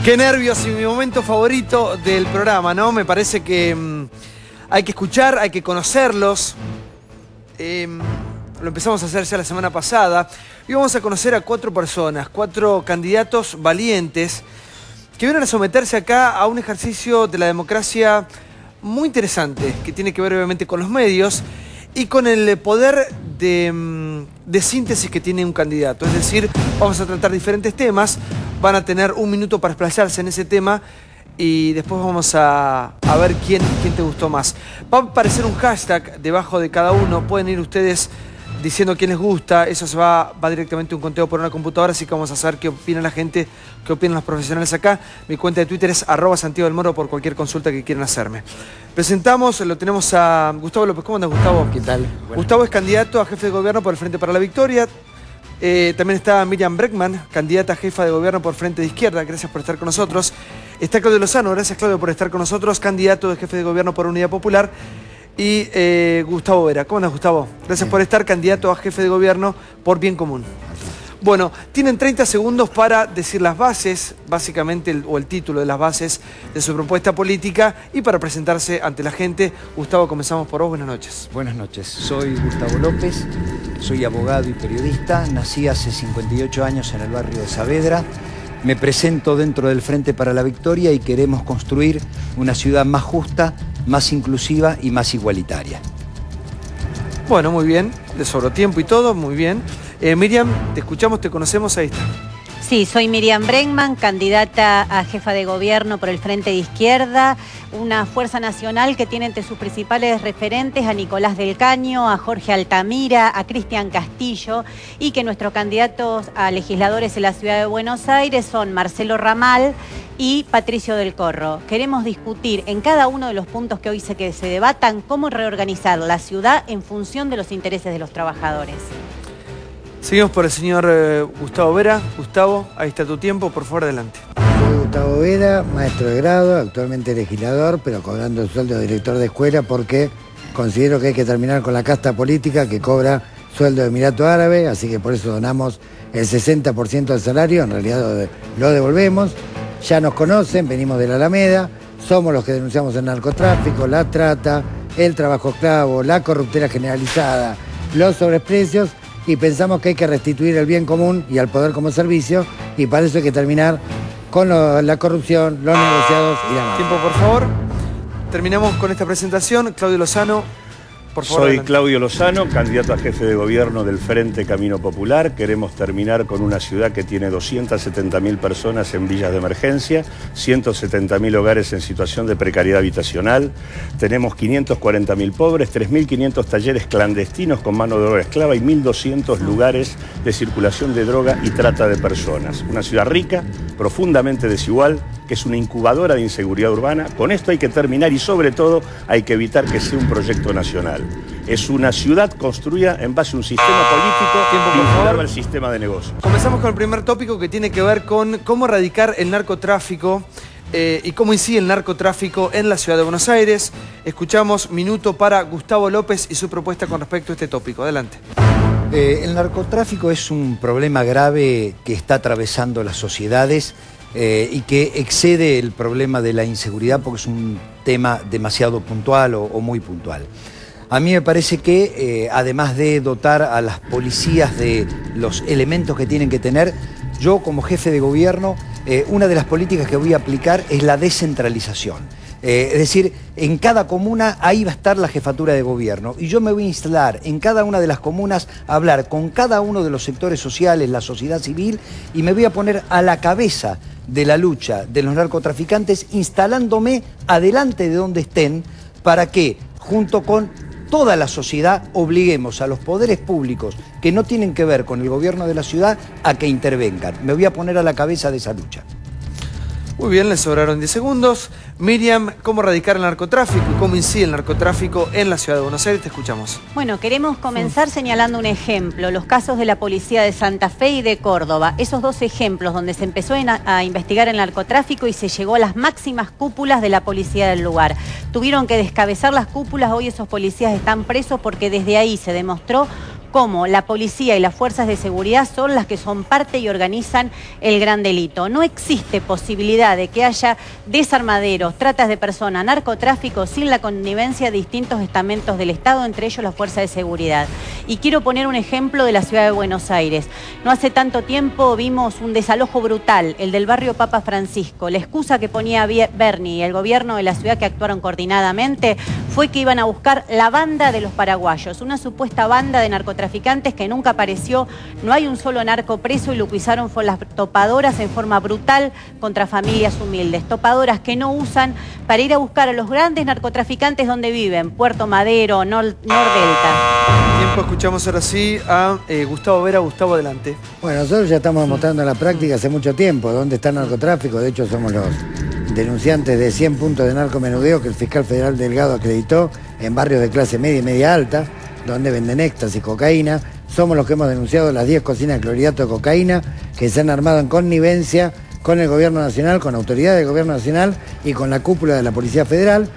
Qué nervios y mi momento favorito del programa, ¿no? Me parece que hay que escuchar, hay que conocerlos. Lo empezamos a hacer ya la semana pasada. Y vamos a conocer a 4 personas, 4 candidatos valientes que vienen a someterse acá a un ejercicio de la democracia muy interesante, que tiene que ver obviamente con los medios y con el poder de síntesis que tiene un candidato. Es decir, vamos a tratar diferentes temas, van a tener un minuto para explayarse en ese tema y después vamos a ver quién te gustó más. Va a aparecer un hashtag debajo de cada uno, pueden ir ustedes diciendo quién les gusta, eso se va directamente a un conteo por una computadora, así que vamos a saber qué opina la gente, qué opinan los profesionales acá. Mi cuenta de Twitter es @SantiagoDelMoro por cualquier consulta que quieran hacerme. Presentamos, lo tenemos a Gustavo López. ¿Cómo andas, Gustavo? ¿Qué tal? Gustavo es candidato a jefe de gobierno por el Frente para la Victoria. También está Miriam Bregman, candidata a jefa de gobierno por Frente de Izquierda. Gracias por estar con nosotros. Está Claudio Lozano. Gracias, Claudio, por estar con nosotros, candidato de jefe de gobierno por Unidad Popular. Y Gustavo Vera. ¿Cómo andas, Gustavo? Gracias por estar, candidato a jefe de gobierno por Bien Común. Bueno, tienen 30 segundos para decir las bases, básicamente, el título de las bases de su propuesta política y para presentarse ante la gente. Gustavo, comenzamos por vos. Buenas noches. Buenas noches. Soy Gustavo López, soy abogado y periodista. Nací hace 58 años en el barrio de Saavedra. Me presento dentro del Frente para la Victoria y queremos construir una ciudad más justa, más inclusiva y más igualitaria. Bueno, muy bien. Le sobró tiempo y todo, muy bien. Miriam, te escuchamos, te conocemos, ahí está. Sí, soy Miriam Bregman, candidata a jefa de gobierno por el Frente de Izquierda, una fuerza nacional que tiene entre sus principales referentes a Nicolás del Caño, a Jorge Altamira, a Cristian Castillo, y que nuestros candidatos a legisladores en la ciudad de Buenos Aires son Marcelo Ramal y Patricio del Corro. Queremos discutir en cada uno de los puntos que hoy se debatan cómo reorganizar la ciudad en función de los intereses de los trabajadores. Seguimos por el señor Gustavo Vera. Gustavo, ahí está tu tiempo, por favor, adelante. Soy Gustavo Vera, maestro de grado, actualmente legislador, pero cobrando el sueldo de director de escuela porque considero que hay que terminar con la casta política que cobra sueldo de Emirato Árabe, así que por eso donamos el 60% del salario, en realidad lo devolvemos. Ya nos conocen, venimos de la Alameda, somos los que denunciamos el narcotráfico, la trata, el trabajo esclavo, la corruptela generalizada, los sobreprecios, y pensamos que hay que restituir el bien común y al poder como servicio, y para eso hay que terminar con la corrupción, los negociados y la mafia. Tiempo, por favor. Terminamos con esta presentación. Claudio Lozano, por favor. Soy adelante. Claudio Lozano, candidato a jefe de gobierno del Frente Camino Popular. Queremos terminar con una ciudad que tiene 270.000 personas en villas de emergencia, 170.000 hogares en situación de precariedad habitacional. Tenemos 540.000 pobres, 3.500 talleres clandestinos con mano de obra esclava y 1.200 lugares de circulación de droga y trata de personas. Una ciudad rica, profundamente desigual, que es una incubadora de inseguridad urbana. Con esto hay que terminar y sobre todo hay que evitar que sea un proyecto nacional. Es una ciudad construida en base a un sistema político vinculado al sistema de negocios. Comenzamos con el primer tópico que tiene que ver con cómo erradicar el narcotráfico y cómo incide el narcotráfico en la ciudad de Buenos Aires. Escuchamos minuto para Gustavo López y su propuesta con respecto a este tópico. Adelante. El narcotráfico es un problema grave que está atravesando las sociedades y que excede el problema de la inseguridad porque es un tema demasiado puntual o muy puntual. A mí me parece que, además de dotar a las policías de los elementos que tienen que tener, yo como jefe de gobierno, una de las políticas que voy a aplicar es la descentralización. Es decir, en cada comuna ahí va a estar la jefatura de gobierno y yo me voy a instalar en cada una de las comunas a hablar con cada uno de los sectores sociales, la sociedad civil, y me voy a poner a la cabeza de la lucha de los narcotraficantes instalándome adelante de donde estén para que, junto con toda la sociedad, obliguemos a los poderes públicos que no tienen que ver con el gobierno de la ciudad a que intervengan. Me voy a poner a la cabeza de esa lucha. Muy bien, le sobraron 10 segundos. Miriam, ¿cómo erradicar el narcotráfico y cómo incide el narcotráfico en la ciudad de Buenos Aires? Te escuchamos. Bueno, queremos comenzar señalando un ejemplo, los casos de la policía de Santa Fe y de Córdoba. Esos 2 ejemplos donde se empezó a investigar el narcotráfico y se llegó a las máximas cúpulas de la policía del lugar. Tuvieron que descabezar las cúpulas, hoy esos policías están presos porque desde ahí se demostró cómo la policía y las fuerzas de seguridad son las que son parte y organizan el gran delito. No existe posibilidad de que haya desarmaderos, tratas de personas, narcotráfico sin la connivencia de distintos estamentos del Estado, entre ellos la fuerza de seguridad. Y quiero poner un ejemplo de la ciudad de Buenos Aires. No hace tanto tiempo vimos un desalojo brutal, el del barrio Papa Francisco. La excusa que ponía Bernie y el gobierno de la ciudad, que actuaron coordinadamente, fue que iban a buscar la banda de los paraguayos, una supuesta banda de narcotraficantes que nunca apareció. No hay un solo narco preso y lo que usaron fue las topadoras en forma brutal contra familias humildes. Topadoras que no usan para ir a buscar a los grandes narcotraficantes donde viven, Puerto Madero, Nordelta. Tiempo, escuchamos ahora sí a Gustavo Vera. Gustavo, adelante. Bueno, nosotros ya estamos demostrando en la práctica hace mucho tiempo dónde está el narcotráfico. De hecho, somos los denunciantes de 100 puntos de narcomenudeo que el fiscal federal Delgado acreditó en barrios de clase media y media alta, donde venden éxtasis, cocaína. Somos los que hemos denunciado las 10 cocinas de clorhidrato de cocaína que se han armado en connivencia con el gobierno nacional, con autoridades del gobierno nacional y con la cúpula de la Policía Federal.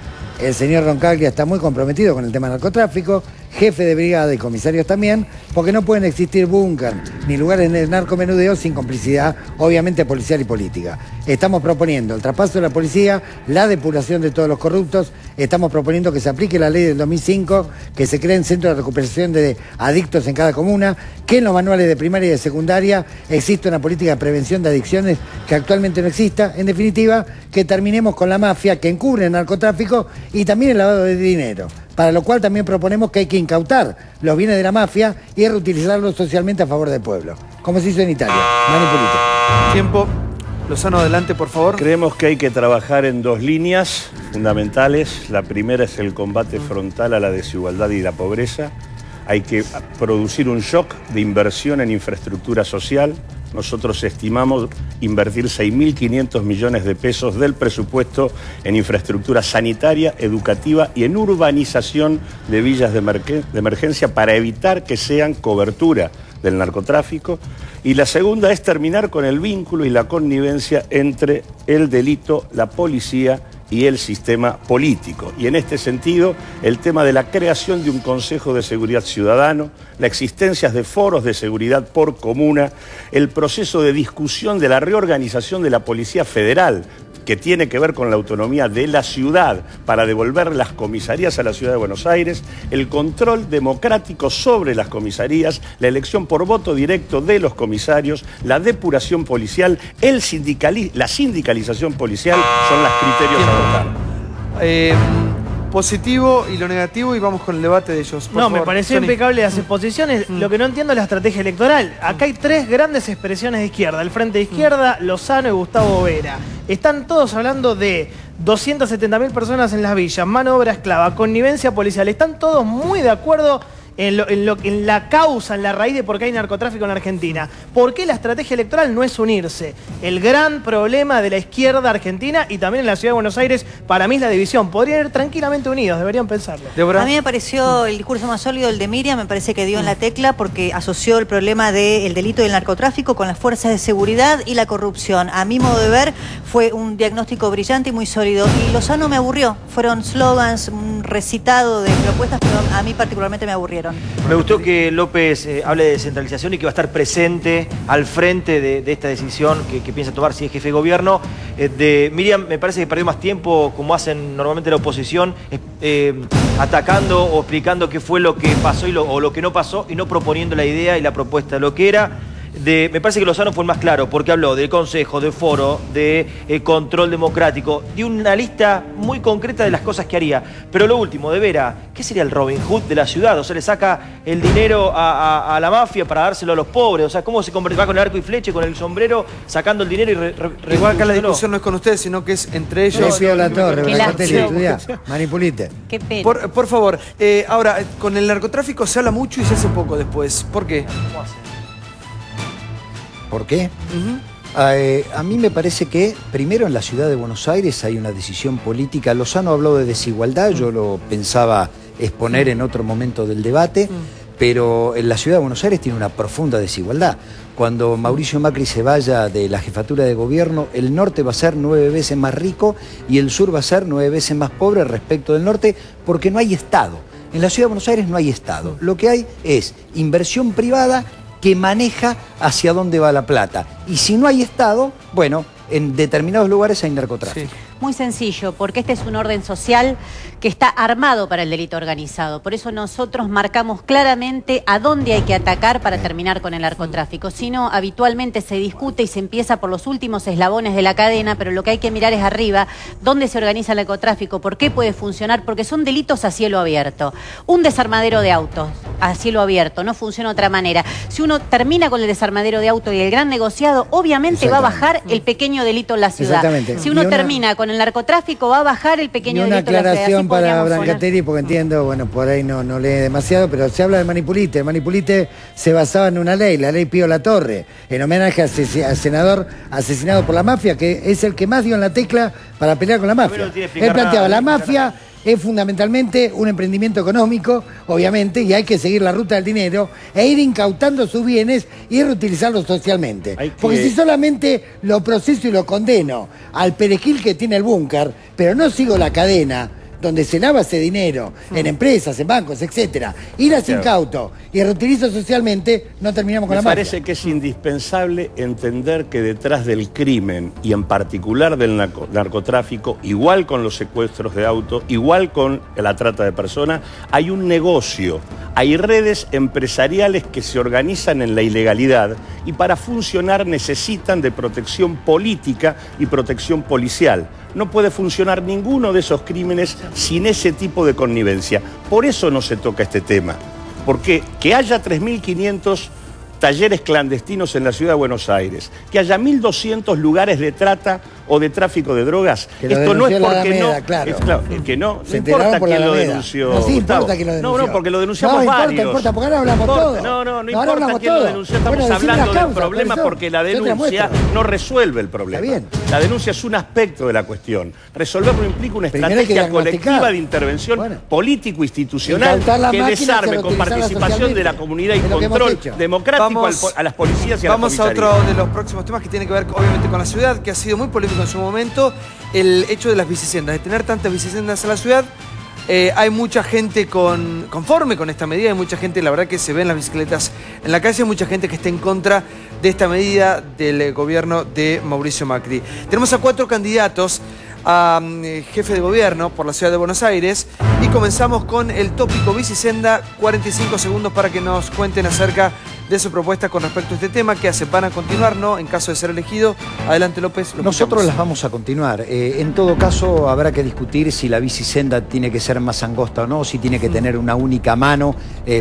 El señor Roncaglia está muy comprometido con el tema del narcotráfico, jefe de brigada y comisarios también, porque no pueden existir búnker ni lugares de narcomenudeo sin complicidad, obviamente, policial y política. Estamos proponiendo el traspaso de la policía, la depuración de todos los corruptos, estamos proponiendo que se aplique la ley del 2005, que se creen centros de recuperación de adictos en cada comuna, que en los manuales de primaria y de secundaria existe una política de prevención de adicciones que actualmente no exista. En definitiva, que terminemos con la mafia que encubre el narcotráfico y también el lavado de dinero, para lo cual también proponemos que hay que incautar los bienes de la mafia y reutilizarlos socialmente a favor del pueblo, como se hizo en Italia. Manipulite. Tiempo. Lozano, adelante, por favor. Creemos que hay que trabajar en dos líneas fundamentales. La primera es el combate frontal a la desigualdad y la pobreza. Hay que producir un shock de inversión en infraestructura social. Nosotros estimamos invertir 6.500 millones de pesos del presupuesto en infraestructura sanitaria, educativa y en urbanización de villas de emergencia para evitar que sean cobertura del narcotráfico. Y la segunda es terminar con el vínculo y la connivencia entre el delito, la policía y el sistema político. Y en este sentido, el tema de la creación de un Consejo de Seguridad Ciudadano, la existencia de foros de seguridad por comuna, el proceso de discusión de la reorganización de la Policía Federal, que tiene que ver con la autonomía de la ciudad para devolver las comisarías a la ciudad de Buenos Aires, el control democrático sobre las comisarías, la elección por voto directo de los comisarios, la depuración policial, la sindicalización policial son los criterios a votar. Positivo y lo negativo, y vamos con el debate de ellos. No, me pareció impecable las exposiciones. Lo que no entiendo es la estrategia electoral. Acá hay tres grandes expresiones de izquierda. El Frente de Izquierda, Lozano y Gustavo Vera. Están todos hablando de 270.000 personas en las villas, mano de obra esclava, connivencia policial. Están todos muy de acuerdo en la causa, en la raíz de por qué hay narcotráfico en la Argentina. ¿Por qué la estrategia electoral no es unirse? El gran problema de la izquierda argentina y también en la ciudad de Buenos Aires, para mí, es la división. Podrían ir tranquilamente unidos, deberían pensarlo. ¿Débora? A mí me pareció el discurso más sólido el de Miriam, me parece que dio en la tecla porque asoció el problema del delito del narcotráfico con las fuerzas de seguridad y la corrupción. A mi modo de ver, fue un diagnóstico brillante y muy sólido. Y Lozano me aburrió. Fueron slogans, un recitado de propuestas, pero a mí particularmente me aburrieron. Me gustó que López hable de descentralización y que va a estar presente al frente de esta decisión que piensa tomar si es jefe de gobierno. Miriam me parece que perdió más tiempo, como hacen normalmente la oposición, atacando o explicando qué fue lo que pasó o lo que no pasó y no proponiendo la idea y la propuesta de lo que era. Me parece que Lozano fue el más claro, porque habló del consejo, de foro, de control democrático, de una lista muy concreta de las cosas que haría. Pero lo último, de Vera, ¿qué sería el Robin Hood de la ciudad? O sea, le saca el dinero a la mafia para dárselo a los pobres. O sea, ¿cómo se va con el arco y flecha, con el sombrero, sacando el dinero y igual que la discusión no es con ustedes, sino que es entre ellos. No, la torre, manipulite. Qué pena. Por favor, ahora, con el narcotráfico se habla mucho y se hace poco después. ¿Por qué? ¿Cómo hace? ¿Por qué? A mí me parece que primero en la ciudad de Buenos Aires hay una decisión política. Lozano habló de desigualdad, yo lo pensaba exponer en otro momento del debate, pero en la ciudad de Buenos Aires tiene una profunda desigualdad. Cuando Mauricio Macri se vaya de la jefatura de gobierno, el norte va a ser 9 veces más rico y el sur va a ser 9 veces más pobre respecto del norte, porque no hay Estado. En la Ciudad de Buenos Aires no hay Estado. Lo que hay es inversión privada que maneja hacia dónde va la plata. Y si no hay Estado, bueno, en determinados lugares hay narcotráfico. Sí. Muy sencillo, porque este es un orden social que está armado para el delito organizado. Por eso nosotros marcamos claramente a dónde hay que atacar para terminar con el narcotráfico. Si no, habitualmente se discute y se empieza por los últimos eslabones de la cadena, pero lo que hay que mirar es arriba, dónde se organiza el narcotráfico, por qué puede funcionar, porque son delitos a cielo abierto. Un desarmadero de autos a cielo abierto, no funciona de otra manera. Si uno termina con el desarmadero de autos y el gran negociado, obviamente va a bajar el pequeño delito en la ciudad. Si uno termina con el narcotráfico, va a bajar el pequeño delito en la ciudad. Una aclaración para Brancatelli, porque entiendo, bueno, por ahí no lee demasiado, pero se habla de Manipulite. Manipulite se basaba en una ley, la ley Pío Latorre, en homenaje al senador asesinado por la mafia, que es el que más dio en la tecla para pelear con la mafia. Él planteaba, la mafia es fundamentalmente un emprendimiento económico, obviamente, y hay que seguir la ruta del dinero e ir incautando sus bienes y reutilizarlos socialmente. Porque si solamente lo proceso y lo condeno al perejil que tiene el búnker, pero no sigo la cadena donde se lava ese dinero, en empresas, en bancos, etcétera, y las incauto y reutilizo socialmente, no terminamos con la mafia. Me parece que es indispensable entender que detrás del crimen, y en particular del narcotráfico, igual con los secuestros de autos, igual con la trata de personas, hay un negocio, hay redes empresariales que se organizan en la ilegalidad y para funcionar necesitan de protección política y protección policial. No puede funcionar ninguno de esos crímenes sin ese tipo de connivencia. Por eso no se toca este tema. Porque que haya 3.500 talleres clandestinos en la Ciudad de Buenos Aires, que haya 1.200 lugares de trata o de tráfico de drogas, esto no es porque Alameda, claro. Es claro, es que no importa quién lo denunció. No, sí importa quién lo denunció. No, porque lo denunciamos varios. No importa, porque ahora hablamos todo. No importa quién lo denunció, estamos hablando del problema porque la denuncia no resuelve el problema. Está bien. La denuncia es un aspecto de la cuestión. Resolverlo implica una estrategia colectiva de intervención político-institucional que desarme con participación de la comunidad y control democrático a las policías y a la Vamos a otro de los próximos temas que tiene que ver obviamente con la ciudad, que ha sido muy polémico en su momento, el hecho de las bicisendas, de tener tantas bicisendas en la ciudad. Hay mucha gente conforme con esta medida, hay mucha gente, la verdad, que se ven las bicicletas en la calle, hay mucha gente que está en contra de esta medida del gobierno de Mauricio Macri. Tenemos a 4 candidatos a jefe de gobierno por la Ciudad de Buenos Aires y comenzamos con el tópico bicisenda. 45 segundos para que nos cuenten acerca de su propuesta con respecto a este tema. ¿Qué hace? ¿Van a continuar, no? En caso de ser elegido. Adelante, López. Nosotros las vamos a continuar. En todo caso, habrá que discutir si la bicisenda tiene que ser más angosta o no, si tiene que tener una única mano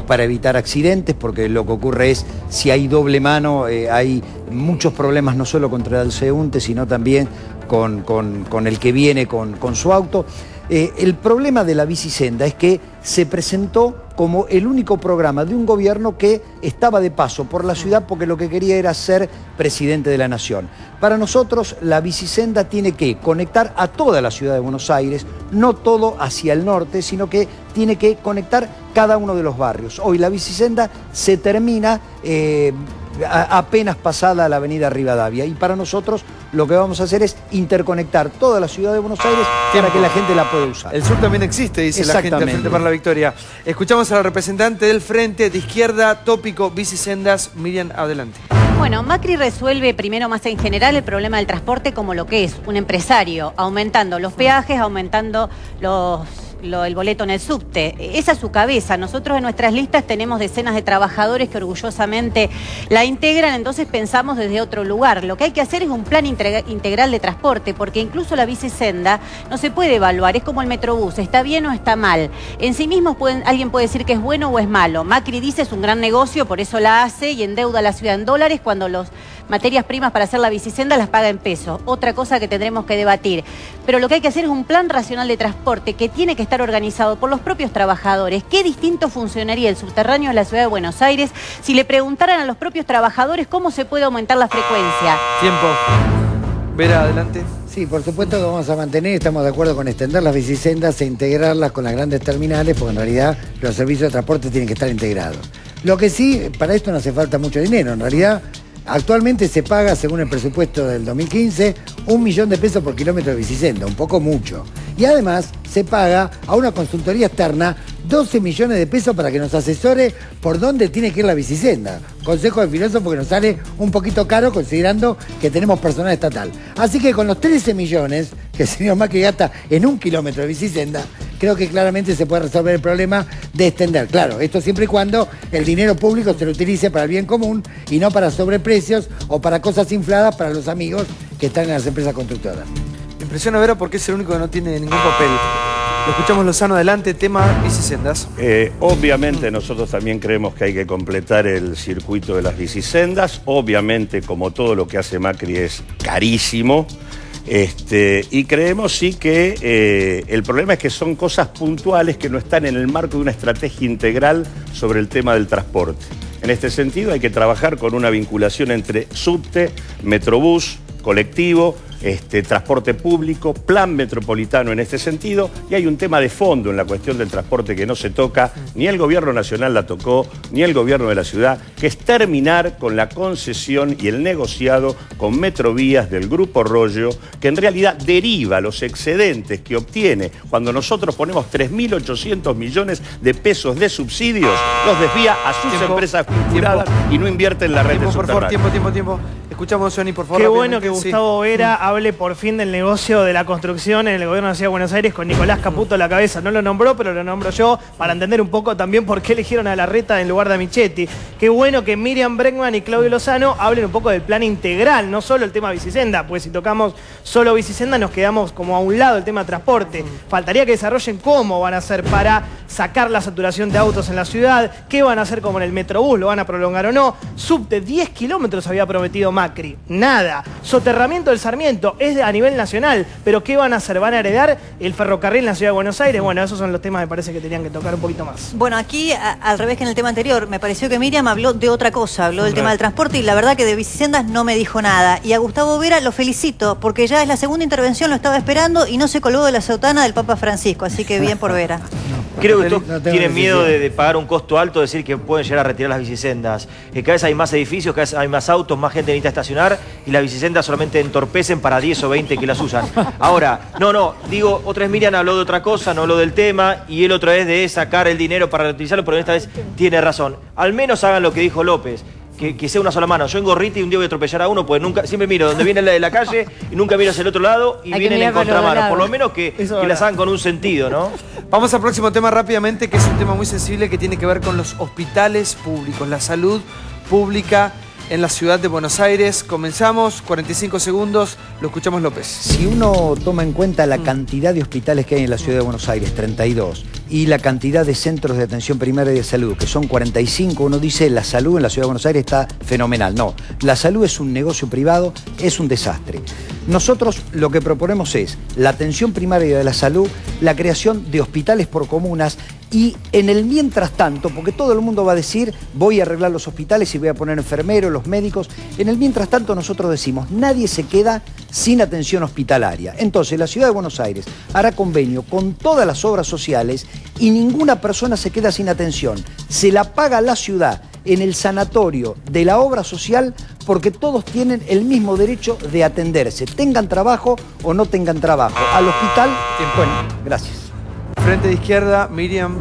para evitar accidentes, porque lo que ocurre es, si hay doble mano, hay muchos problemas no solo contra el transeúnte, sino también con el que viene con su auto. El problema de la bicisenda es que se presentó como el único programa de un gobierno que estaba de paso por la ciudad porque lo que quería era ser presidente de la nación. Para nosotros la bicisenda tiene que conectar a toda la ciudad de Buenos Aires, no todo hacia el norte, sino que tiene que conectar cada uno de los barrios. Hoy la bicisenda se termina apenas pasada la avenida Rivadavia, y para nosotros lo que vamos a hacer es interconectar toda la ciudad de Buenos Aires para que la gente la pueda usar. El sur también existe, dice la gente del Frente para la Victoria. Escuchamos a la representante del Frente de Izquierda, tópico bicisendas. Miriam, adelante. Bueno, Macri resuelve primero, más en general, el problema del transporte como lo que es un empresario, aumentando los peajes, aumentando el boleto en el subte. Esa es su cabeza. Nosotros en nuestras listas tenemos decenas de trabajadores que orgullosamente la integran, entonces pensamos desde otro lugar. Lo que hay que hacer es un plan integral de transporte, porque incluso la bicisenda no se puede evaluar, es como el metrobús, está bien o está mal. En sí mismo alguien puede decir que es bueno o es malo. Macri dice es un gran negocio, por eso la hace y endeuda a la ciudad en dólares cuando las materias primas para hacer la bicisenda las paga en pesos. Otra cosa que tendremos que debatir. Pero lo que hay que hacer es un plan racional de transporte que tiene que estar organizado por los propios trabajadores. ¿Qué distinto funcionaría el subterráneo de la Ciudad de Buenos Aires si le preguntaran a los propios trabajadores cómo se puede aumentar la frecuencia? Tiempo. Vera, adelante. Sí, por supuesto que vamos a mantener, estamos de acuerdo con extender las bicisendas e integrarlas con las grandes terminales, porque en realidad los servicios de transporte tienen que estar integrados. Lo que sí, para esto no hace falta mucho dinero, en realidad Actualmente se paga, según el presupuesto del 2015, 1 millón de pesos por kilómetro de bicisenda, un poco mucho. Y además se paga a una consultoría externa 12 millones de pesos para que nos asesore por dónde tiene que ir la bicisenda. Consejo de filósofo que nos sale un poquito caro considerando que tenemos personal estatal. Así que con los 13 millones que el señor Macri gasta en 1 kilómetro de bicisenda, creo que claramente se puede resolver el problema de extender. Claro, esto siempre y cuando el dinero público se lo utilice para el bien común y no para sobreprecios o para cosas infladas para los amigos que están en las empresas constructoras. Me impresiona Vera porque es el único que no tiene ningún papel. Lo escuchamos, Lozano, adelante, tema bicisendas. Obviamente nosotros también creemos que hay que completar el circuito de las bicisendas. Obviamente, como todo lo que hace Macri es carísimo. Y creemos sí que el problema es que son cosas puntuales que no están en el marco de una estrategia integral sobre el tema del transporte. En este sentido hay que trabajar con una vinculación entre subte, metrobús, colectivo, transporte público, plan metropolitano en este sentido, y hay un tema de fondo en la cuestión del transporte que no se toca, ni el gobierno nacional la tocó, ni el gobierno de la ciudad, que es terminar con la concesión y el negociado con Metrovías del Grupo Rollo, que en realidad deriva los excedentes que obtiene cuando nosotros ponemos 3.800 millones de pesos de subsidios, los desvía a sus empresas vinculadas y no invierte en la red de subterránea. Por favor, tiempo. Escuchamos, Johnny, por favor. Qué bueno que Gustavo Vera hable por fin del negocio de la construcción en el gobierno de la Ciudad de Buenos Aires con Nicolás Caputo a la cabeza. No lo nombró, pero lo nombro yo para entender un poco también por qué eligieron a Larreta en lugar de a Michetti. Qué bueno que Miriam Bregman y Claudio Lozano hablen un poco del plan integral, no solo el tema bicicenda, pues si tocamos solo bicicenda nos quedamos como a un lado el tema transporte. Faltaría que desarrollen cómo van a hacer para sacar la saturación de autos en la ciudad, qué van a hacer como en el Metrobús, lo van a prolongar o no. Subte 10 kilómetros había prometido Macri, nada. Soterramiento del Sarmiento es a nivel nacional, pero ¿qué van a hacer? ¿Van a heredar el ferrocarril en la Ciudad de Buenos Aires? Bueno, esos son los temas que me parece que tenían que tocar un poquito más. Bueno, aquí, al revés que en el tema anterior, me pareció que Miriam habló de otra cosa, habló del tema del transporte y la verdad que de bicisendas no me dijo nada. Y a Gustavo Vera lo felicito, porque ya es la segunda intervención, lo estaba esperando y no se colgó de la sotana del Papa Francisco, así que bien por Vera. Creo que todos tienen miedo de pagar un costo alto, decir que pueden llegar a retirar las bicisendas. Cada vez hay más edificios, cada vez hay más autos, más gente necesita estacionar y las bicisendas solamente entorpecen para 10 o 20 que las usan. Ahora, digo, otra vez Miriam habló de otra cosa, no habló del tema y él otra vez de sacar el dinero para reutilizarlo, pero esta vez tiene razón. Al menos hagan lo que dijo López. Que sea una sola mano. Yo en gorrita y un día voy a atropellar a uno, pues nunca, siempre miro donde viene la de la calle y nunca miro hacia el otro lado y vienen en contramano. Por lo menos que las hagan con un sentido, ¿no? Vamos al próximo tema rápidamente, que es un tema muy sensible que tiene que ver con los hospitales públicos, la salud pública en la ciudad de Buenos Aires. Comenzamos, 45 segundos, lo escuchamos López. Si uno toma en cuenta la cantidad de hospitales que hay en la ciudad de Buenos Aires, 32, y la cantidad de centros de atención primaria y de salud, que son 45, uno dice la salud en la ciudad de Buenos Aires está fenomenal. No, la salud es un negocio privado, es un desastre. Nosotros lo que proponemos es la atención primaria de la salud, la creación de hospitales por comunas y en el mientras tanto, porque todo el mundo va a decir voy a arreglar los hospitales y voy a poner enfermeros, los médicos, en el mientras tanto nosotros decimos nadie se queda sin atención hospitalaria. Entonces la ciudad de Buenos Aires hará convenio con todas las obras sociales y ninguna persona se queda sin atención. Se la paga la ciudad en el sanatorio de la obra social porque todos tienen el mismo derecho de atenderse, tengan trabajo o no tengan trabajo. Al hospital, bueno, gracias. Frente de Izquierda, Miriam,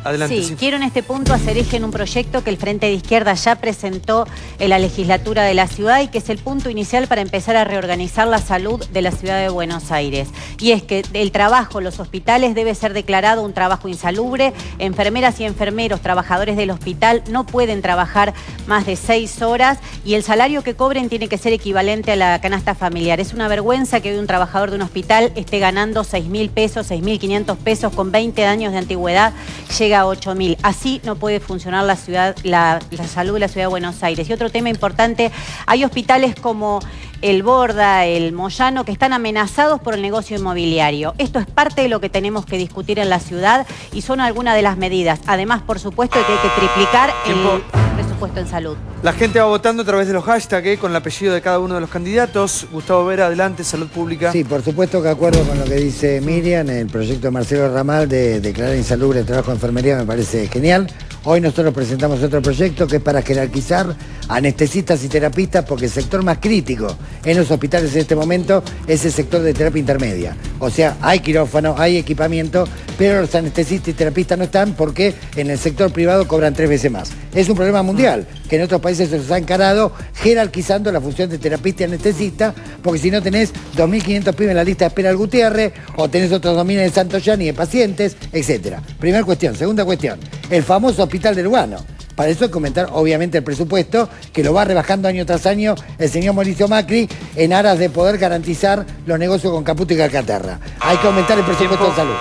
adelante. Sí, quiero en este punto hacer eje en un proyecto que el Frente de Izquierda ya presentó en la legislatura de la ciudad y que es el punto inicial para empezar a reorganizar la salud de la ciudad de Buenos Aires. Y es que el trabajo, los hospitales, debe ser declarado un trabajo insalubre. Enfermeras y enfermeros, trabajadores del hospital, no pueden trabajar más de 6 horas y el salario que cobren tiene que ser equivalente a la canasta familiar. Es una vergüenza que hoy un trabajador de un hospital esté ganando 6.000 pesos, 6.500 pesos con 20 años de antigüedad, llega a 8.000. Así no puede funcionar la ciudad, la salud de la ciudad de Buenos Aires. Y otro tema importante, hay hospitales como el Borda, el Moyano, que están amenazados por el negocio inmobiliario. Esto es parte de lo que tenemos que discutir en la ciudad y son algunas de las medidas. Además, por supuesto, que hay que triplicar el presupuesto en salud. La gente va votando a través de los hashtags, con el apellido de cada uno de los candidatos. Gustavo Vera, adelante, Salud Pública. Sí, por supuesto que acuerdo con lo que dice Miriam, el proyecto de Marcelo Ramal de declarar insalubre el trabajo de enfermería me parece genial. Hoy nosotros presentamos otro proyecto que es para jerarquizar anestesistas y terapistas, porque el sector más crítico en los hospitales en este momento es el sector de terapia intermedia. O sea, hay quirófano, hay equipamiento, pero los anestesistas y terapistas no están porque en el sector privado cobran 3 veces más. Es un problema mundial que en otros países se los ha encarado jerarquizando la función de terapista y anestesista, porque si no tenés 2.500 pibes en la lista de espera del Gutiérrez, o tenés otros 2.000 en el Santo Yani de pacientes, etc. Primera cuestión. Segunda cuestión, el famoso hospital de Lugano. Para eso hay que comentar, obviamente, el presupuesto, que lo va rebajando año tras año el señor Mauricio Macri en aras de poder garantizar los negocios con Caputo y Calcaterra. Hay que aumentar el presupuesto de salud.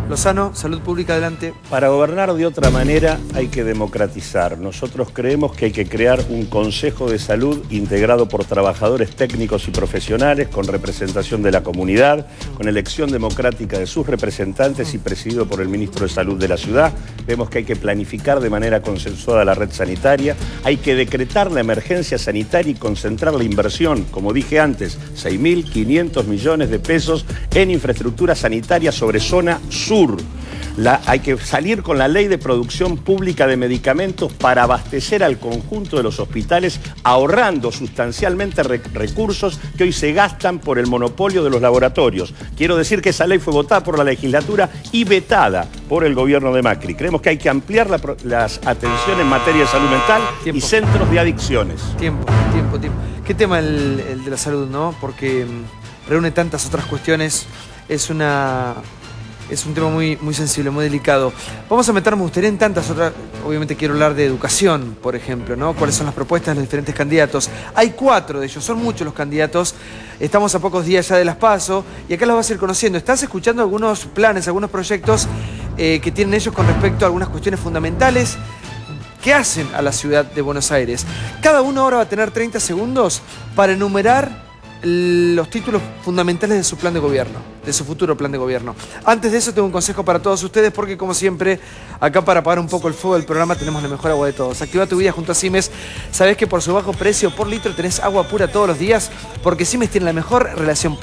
Lozano, Salud Pública, adelante. Para gobernar de otra manera hay que democratizar. Nosotros creemos que hay que crear un Consejo de Salud integrado por trabajadores técnicos y profesionales, con representación de la comunidad, con elección democrática de sus representantes y presidido por el ministro de Salud de la ciudad. Vemos que hay que planificar de manera consensuada la red sanitaria, hay que decretar la emergencia sanitaria y concentrar la inversión, como dije antes, 6.500 millones de pesos en infraestructura sanitaria sobre zona sur. Hay que salir con la ley de producción pública de medicamentos para abastecer al conjunto de los hospitales, ahorrando sustancialmente recursos que hoy se gastan por el monopolio de los laboratorios. Quiero decir que esa ley fue votada por la legislatura y vetada por el gobierno de Macri. Creemos que hay que ampliar las atenciones en materia de salud mental y centros de adicciones. Tiempo. ¿Qué tema el de la salud, no? Porque reúne tantas otras cuestiones. Es un tema muy sensible, muy delicado. Vamos a meternos, me gustaría, en tantas otras. Obviamente quiero hablar de educación, por ejemplo, ¿no? ¿Cuáles son las propuestas de los diferentes candidatos? Hay 4 de ellos, son muchos los candidatos. Estamos a pocos días ya de las PASO y acá los vas a ir conociendo. Estás escuchando algunos planes, algunos proyectos que tienen ellos con respecto a algunas cuestiones fundamentales que hacen a la ciudad de Buenos Aires. Cada uno ahora va a tener 30 segundos para enumerar los títulos fundamentales de su plan de gobierno, de su futuro plan de gobierno. Antes de eso tengo un consejo para todos ustedes, porque como siempre, acá para apagar un poco el fuego del programa tenemos la mejor agua de todos. Activa tu vida junto a Simes. Sabés que por su bajo precio por litro tenés agua pura todos los días, porque Simes tiene la mejor relación